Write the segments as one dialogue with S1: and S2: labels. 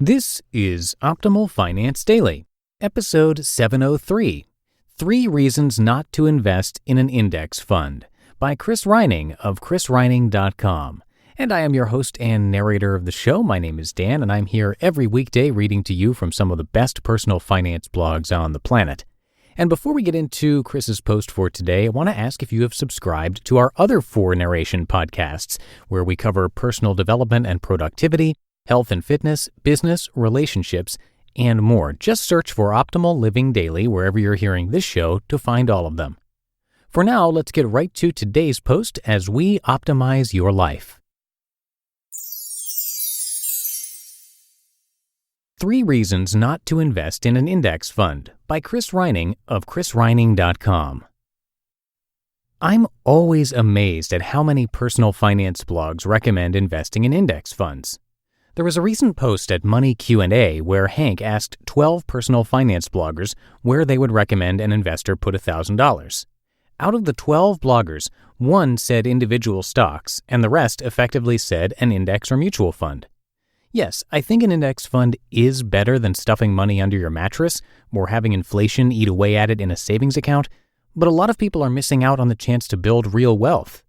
S1: This is Optimal Finance Daily, episode 703, 3 Reasons Not to Invest in an Index Fund, by Chris Reining of chrisreining.com. And I am your host and narrator of the show. My name is Dan, and I'm here every weekday reading to you from some of the best personal finance blogs on the planet. And before we get into Chris's post for today, I want to ask if you have subscribed to our other 4 narration podcasts, where we cover personal development and productivity, health and fitness, business, relationships, and more. Just search for Optimal Living Daily wherever you're hearing this show to find all of them. For now, let's get right to today's post as we optimize your life. 3 Reasons Not to Invest in an Index Fund, by Chris Reining of chrisreining.com. I'm always amazed at how many personal finance blogs recommend investing in index funds. There was a recent post at Money Q&A where Hank asked 12 personal finance bloggers where they would recommend an investor put $1,000. Out of the 12 bloggers, 1 said individual stocks, and the rest effectively said an index or mutual fund. Yes, I think an index fund is better than stuffing money under your mattress or having inflation eat away at it in a savings account, but a lot of people are missing out on the chance to build real wealth.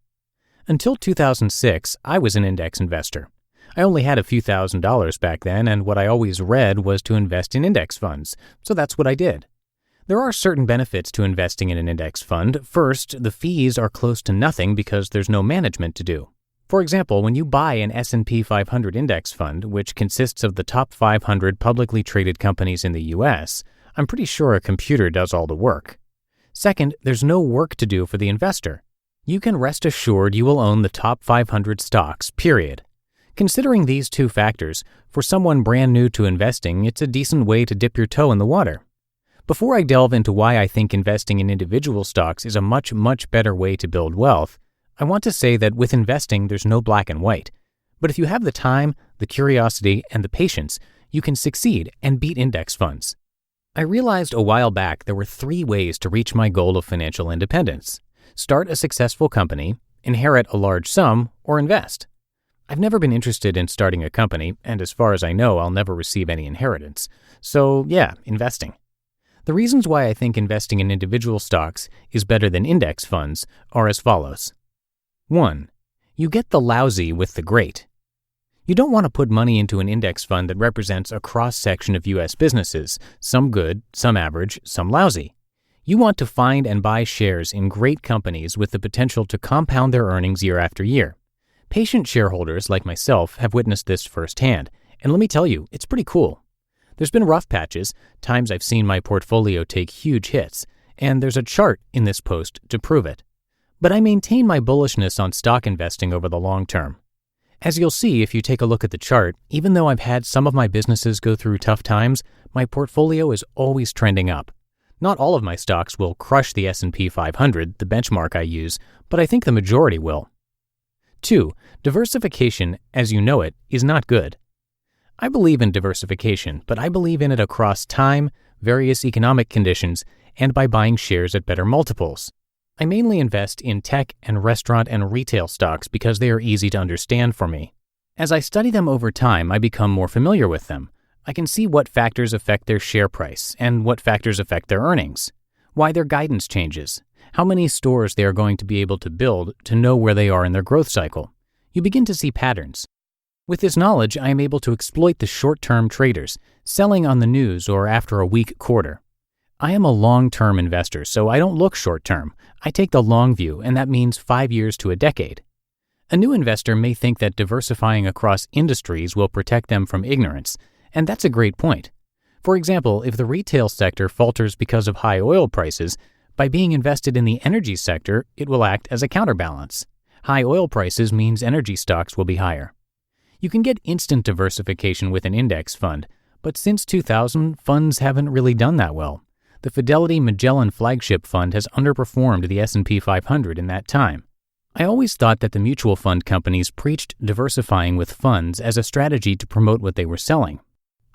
S1: Until 2006, I was an index investor. I only had a few $1,000s back then, and what I always read was to invest in index funds, so that's what I did. There are certain benefits to investing in an index fund. First, the fees are close to nothing because there's no management to do. For example, when you buy an S&P 500 index fund, which consists of the top 500 publicly traded companies in the U.S., I'm pretty sure a computer does all the work. Second, there's no work to do for the investor. You can rest assured you will own the top 500 stocks, period. Considering these 2 factors, for someone brand new to investing, it's a decent way to dip your toe in the water. Before I delve into why I think investing in individual stocks is a much, much better way to build wealth, I want to say that with investing, there's no black and white. But if you have the time, the curiosity, and the patience, you can succeed and beat index funds. I realized a while back there were 3 ways to reach my goal of financial independence: start a successful company, inherit a large sum, or invest. I've never been interested in starting a company, and as far as I know, I'll never receive any inheritance. So yeah, investing. The reasons why I think investing in individual stocks is better than index funds are as follows. 1. You get the lousy with the great. You don't want to put money into an index fund that represents a cross-section of U.S. businesses, some good, some average, some lousy. You want to find and buy shares in great companies with the potential to compound their earnings year after year. Patient shareholders like myself have witnessed this firsthand, and let me tell you, it's pretty cool. There's been rough patches, times I've seen my portfolio take huge hits, and there's a chart in this post to prove it. But I maintain my bullishness on stock investing over the long term. As you'll see if you take a look at the chart, even though I've had some of my businesses go through tough times, my portfolio is always trending up. Not all of my stocks will crush the S&P 500, the benchmark I use, but I think the majority will. 2. Diversification, as you know it, is not good. I believe in diversification, but I believe in it across time, various economic conditions, and by buying shares at better multiples. I mainly invest in tech and restaurant and retail stocks because they are easy to understand for me. As I study them over time, I become more familiar with them. I can see what factors affect their share price and what factors affect their earnings, why their guidance changes, how many stores they are going to be able to build to know where they are in their growth cycle. You begin to see patterns. With this knowledge, I am able to exploit the short-term traders, selling on the news or after a weak quarter. I am a long-term investor, so I don't look short-term. I take the long view, and that means 5 years to a decade. A new investor may think that diversifying across industries will protect them from ignorance, and that's a great point. For example, if the retail sector falters because of high oil prices, by being invested in the energy sector, it will act as a counterbalance. High oil prices means energy stocks will be higher. You can get instant diversification with an index fund, but since 2000, funds haven't really done that well. The Fidelity Magellan Flagship Fund has underperformed the S&P 500 in that time. I always thought that the mutual fund companies preached diversifying with funds as a strategy to promote what they were selling.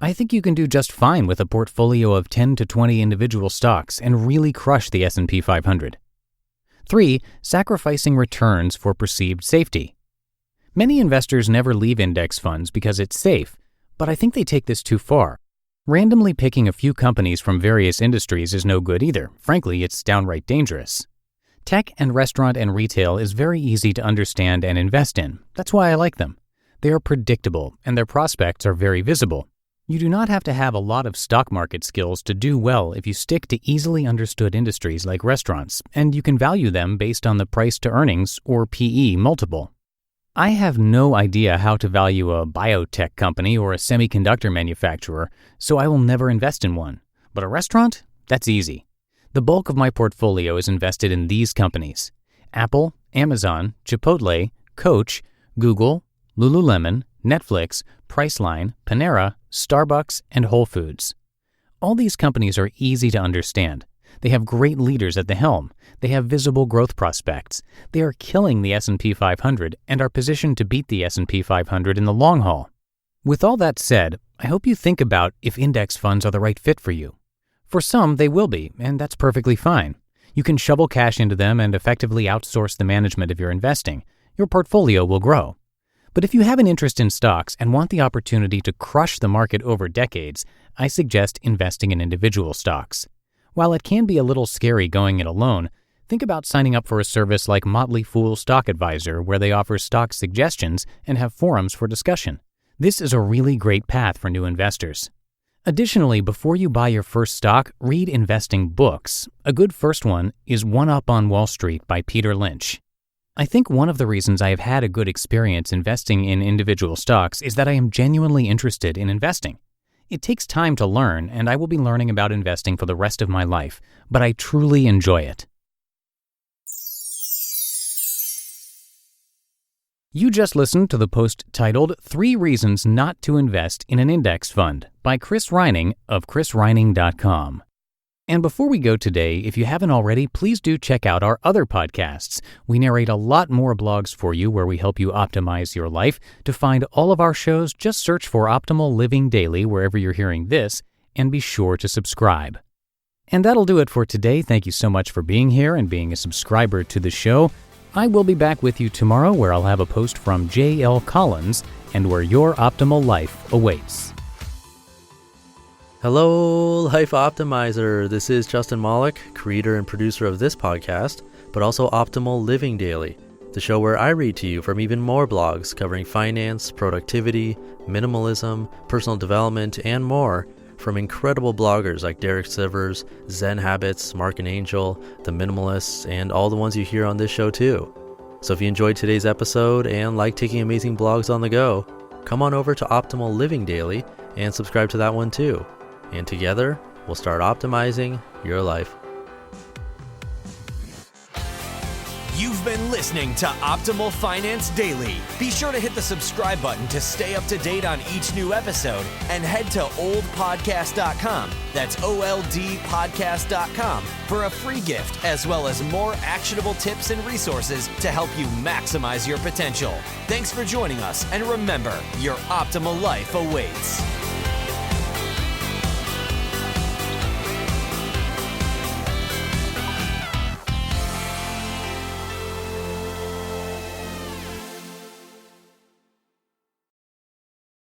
S1: I think you can do just fine with a portfolio of 10 to 20 individual stocks and really crush the S&P 500. 3. Sacrificing returns for perceived safety. Many investors never leave index funds because it's safe, but I think they take this too far. Randomly picking a few companies from various industries is no good either. Frankly, it's downright dangerous. Tech and restaurant and retail is very easy to understand and invest in. That's why I like them. They are predictable, and their prospects are very visible. You do not have to have a lot of stock market skills to do well if you stick to easily understood industries like restaurants, and you can value them based on the price to earnings or PE multiple. I have no idea how to value a biotech company or a semiconductor manufacturer, so I will never invest in one. But a restaurant? That's easy. The bulk of my portfolio is invested in these companies: Apple, Amazon, Chipotle, Coach, Google, Lululemon, Netflix, Priceline, Panera, Starbucks, and Whole Foods. All these companies are easy to understand. They have great leaders at the helm. They have visible growth prospects. They are killing the S&P 500 and are positioned to beat the S&P 500 in the long haul. With all that said, I hope you think about if index funds are the right fit for you. For some, they will be, and that's perfectly fine. You can shovel cash into them and effectively outsource the management of your investing. Your portfolio will grow. But if you have an interest in stocks and want the opportunity to crush the market over decades, I suggest investing in individual stocks. While it can be a little scary going it alone, think about signing up for a service like Motley Fool Stock Advisor, where they offer stock suggestions and have forums for discussion. This is a really great path for new investors. Additionally, before you buy your first stock, read investing books. A good first one is One Up on Wall Street by Peter Lynch. I think one of the reasons I have had a good experience investing in individual stocks is that I am genuinely interested in investing. It takes time to learn, and I will be learning about investing for the rest of my life, but I truly enjoy it. You just listened to the post titled 3 Reasons Not to Invest in an Index Fund by Chris Reining of chrisreining.com. And before we go today, if you haven't already, please do check out our other podcasts. We narrate a lot more blogs for you where we help you optimize your life. To find all of our shows, just search for Optimal Living Daily wherever you're hearing this, and be sure to subscribe. And that'll do it for today. Thank you so much for being here and being a subscriber to the show. I will be back with you tomorrow where I'll have a post from J.L. Collins and where your optimal life awaits.
S2: Hello, Life Optimizer. This is Justin Malik, creator and producer of this podcast, but also Optimal Living Daily, the show where I read to you from even more blogs covering finance, productivity, minimalism, personal development, and more from incredible bloggers like Derek Sivers, Zen Habits, Mark and Angel, The Minimalists, and all the ones you hear on this show too. So if you enjoyed today's episode and like taking amazing blogs on the go, come on over to Optimal Living Daily and subscribe to that one too. And together, we'll start optimizing your life.
S3: You've been listening to Optimal Finance Daily. Be sure to hit the subscribe button to stay up to date on each new episode and head to oldpodcast.com. That's OLDpodcast.com for a free gift as well as more actionable tips and resources to help you maximize your potential. Thanks for joining us, and remember, your optimal life awaits.